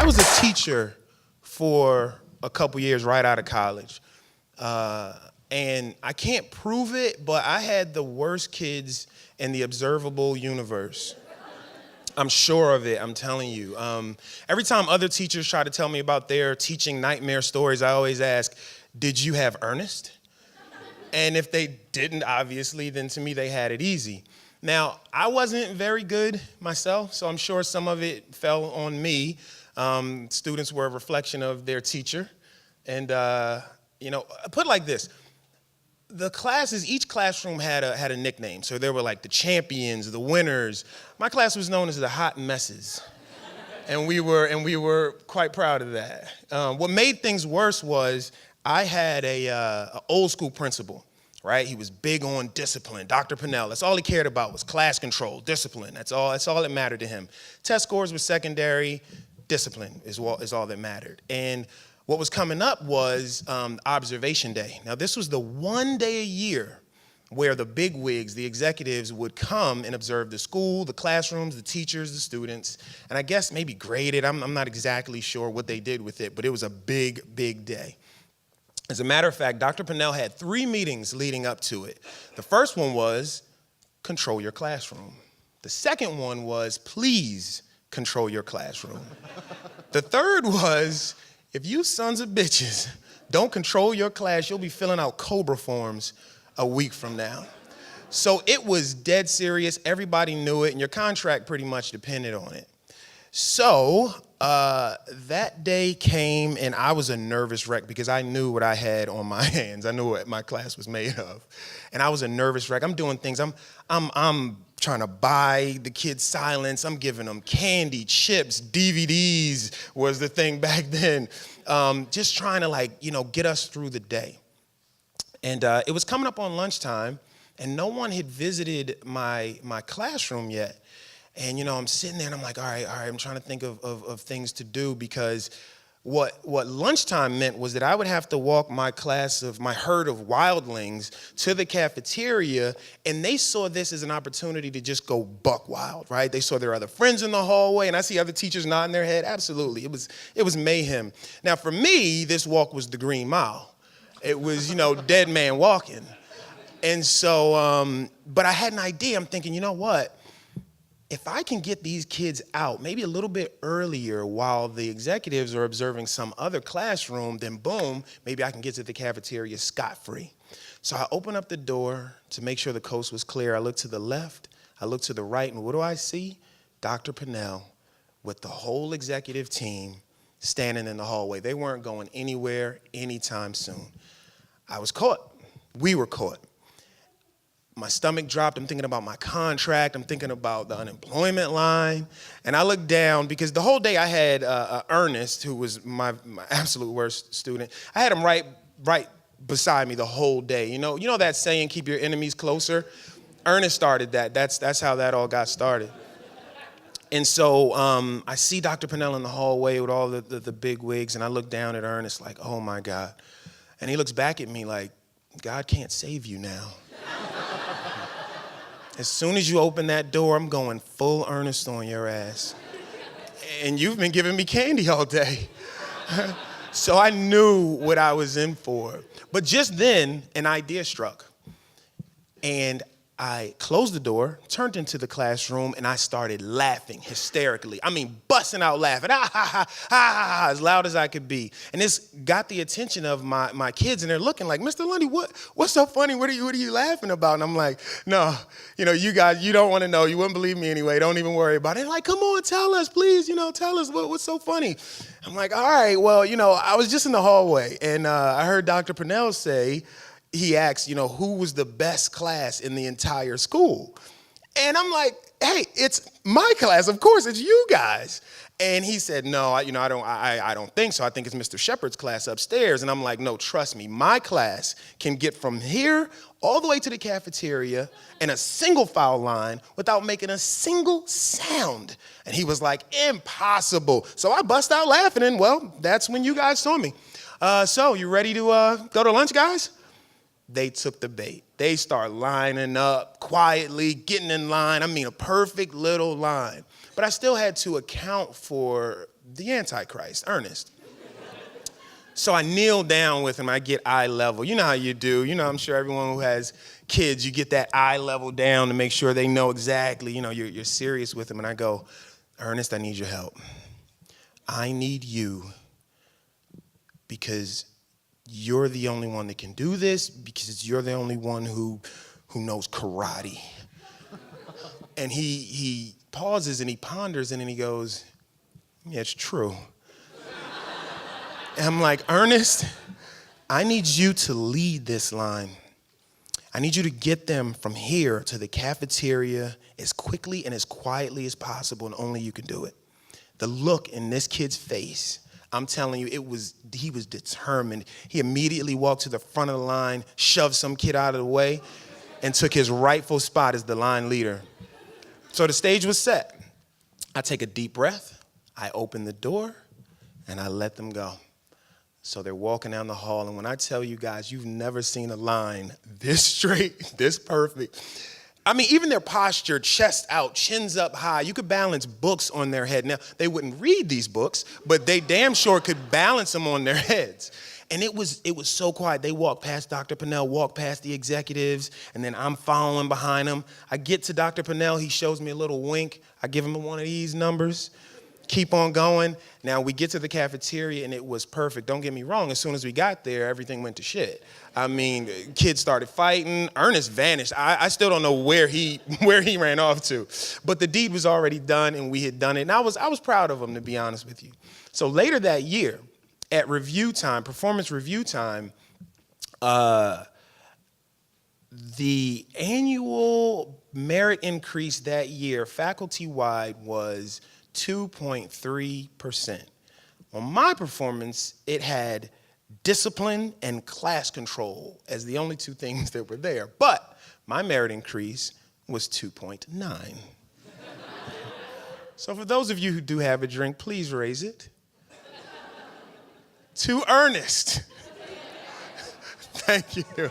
I was a teacher for a couple years right out of college. And I can't prove it, but I had the worst kids in the observable universe. I'm sure of it, I'm telling you. Every time other teachers try to tell me about their teaching nightmare stories, I always ask, did you have Ernest? And if they didn't, obviously, then to me they had it easy. Now, I wasn't very good myself, so I'm sure some of it fell on me. Students were a reflection of their teacher. And, put it like this. The classes, each classroom had a nickname. So there were like the champions, the winners. My class was known as the hot messes. And we were quite proud of that. What made things worse was I had a old school principal, right? He was big on discipline. Dr. Pennell, that's all he cared about was class control, discipline. That's all that mattered to him. Test scores were secondary. Discipline is all that mattered. And what was coming up was observation day. Now, this was the one day a year where the bigwigs, the executives, would come and observe the school, the classrooms, the teachers, the students, and I guess maybe grade it. I'm not exactly sure what they did with it, but it was a big, big day. As a matter of fact, Dr. Pennell had 3 meetings leading up to it. The first one was control your classroom. The second one was please control your classroom. The third was, if you sons of bitches don't control your class, you'll be filling out COBRA forms a week from now. So it was dead serious. Everybody knew it, and your contract pretty much depended on it. So that day came, and I was a nervous wreck because I knew what I had on my hands. I knew what my class was made of, and I was a nervous wreck. I'm doing things. I'm trying to buy the kids silence. I'm giving them candy, chips, DVDs was the thing back then. Just trying to get us through the day. And it was coming up on lunchtime, and no one had visited my classroom yet. And I'm sitting there and I'm like, all right, I'm trying to think of things to do, because what lunchtime meant was that I would have to walk my herd of wildlings to the cafeteria, and they saw this as an opportunity to just go buck wild, right? They saw their other friends in the hallway, and I see other teachers nodding their head. Absolutely, it was mayhem. Now for me, this walk was the Green Mile. It was, dead man walking. And so, but I had an idea. I'm thinking, you know what? If I can get these kids out maybe a little bit earlier while the executives are observing some other classroom, then boom, maybe I can get to the cafeteria scot-free. So I open up the door to make sure the coast was clear. I look to the left, I look to the right, and what do I see? Dr. Pennell with the whole executive team standing in the hallway. They weren't going anywhere anytime soon. I was caught. We were caught. My stomach dropped. I'm thinking about my contract. I'm thinking about the unemployment line. And I looked down because the whole day I had Ernest, who was my absolute worst student. I had him right beside me the whole day. You know that saying, keep your enemies closer? Ernest started that. That's how that all got started. And so I see Dr. Pennell in the hallway with all the big wigs, and I look down at Ernest like, oh my God. And he looks back at me like, God can't save you now. As soon as you open that door, I'm going full Ernest on your ass. And you've been giving me candy all day. So I knew what I was in for. But just then, an idea struck. And I closed the door, turned into the classroom, and I started laughing hysterically. I mean, busting out laughing, as loud as I could be. And this got the attention of my kids, and they're looking like, Mr. Lundy, what's so funny? What are you laughing about? And I'm like, no, you guys, you don't want to know. You wouldn't believe me anyway. Don't even worry about it. They're like, come on, tell us, please. Tell us what's so funny. I'm like, all right, well, I was just in the hallway, and I heard Dr. Pennell say, he asked, who was the best class in the entire school? And I'm like, hey, it's my class. Of course, it's you guys. And he said, no, I don't think so. I think it's Mr. Shepard's class upstairs. And I'm like, no, trust me. My class can get from here all the way to the cafeteria in a single file line without making a single sound. And he was like, impossible. So I bust out laughing, and well, that's when you guys saw me. So you ready to go to lunch, guys? They took the bait. They start lining up quietly, getting in line. I mean, a perfect little line. But I still had to account for the Antichrist, Ernest. So I kneel down with him. I get eye level. You know how you do. You know, I'm sure everyone who has kids, you get that eye level down to make sure they know exactly, you know, you're serious with them. And I go, Ernest, I need your help. I need you because you're the only one that can do this, because you're the only one who knows karate. And he pauses and he ponders and then he goes, yeah, it's true. And I'm like, Ernest, I need you to lead this line. I need you to get them from here to the cafeteria as quickly and as quietly as possible, and only you can do it. The look in this kid's face, I'm telling you, he was determined. He immediately walked to the front of the line, shoved some kid out of the way, and took his rightful spot as the line leader. So the stage was set. I take a deep breath, I open the door, and I let them go. So they're walking down the hall, and when I tell you guys, you've never seen a line this straight, this perfect. I mean, even their posture, chest out, chins up high, you could balance books on their head. Now, they wouldn't read these books, but they damn sure could balance them on their heads. And it was so quiet. They walked past Dr. Pennell, walked past the executives, and then I'm following behind them. I get to Dr. Pennell, he shows me a little wink. I give him one of these numbers. Keep on going. Now we get to the cafeteria and it was perfect. Don't get me wrong, as soon as we got there, everything went to shit. I mean, kids started fighting. Ernest vanished. I still don't know where he ran off to. But the deed was already done and we had done it. And I was proud of him, to be honest with you. So later that year, at review time, performance review time, the annual merit increase that year, faculty-wide, was 2.3%. On my performance, it had discipline and class control as the only two things that were there. But my merit increase was 2.9. So for those of you who do have a drink, please raise it. To Ernest. Thank you.